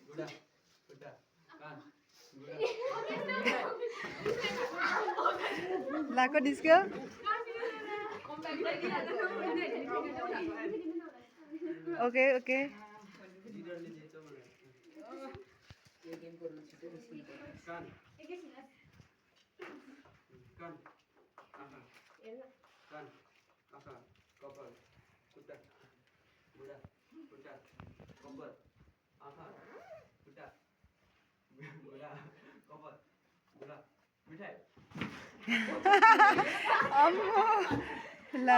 बुढा खुट्टा कान बुढा लाको निस्क्यो ओके ओके लिडरले जित्छ मलाई कान कान आँखा कान आँखा कपाल खुट्टा बुढा खुट्टा कपाल आँखा खुट्टा बुढा कपाल बुढा मिठाई अम्मो ल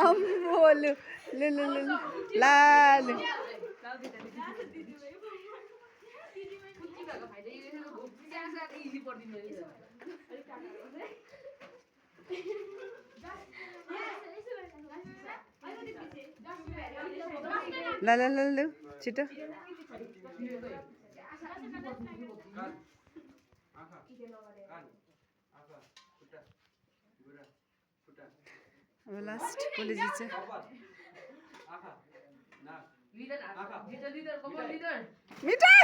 अम्मो लु लु लु लु ला लु ल ल ल लु छिटो अब लास्ट कसले जित्छ मिठाई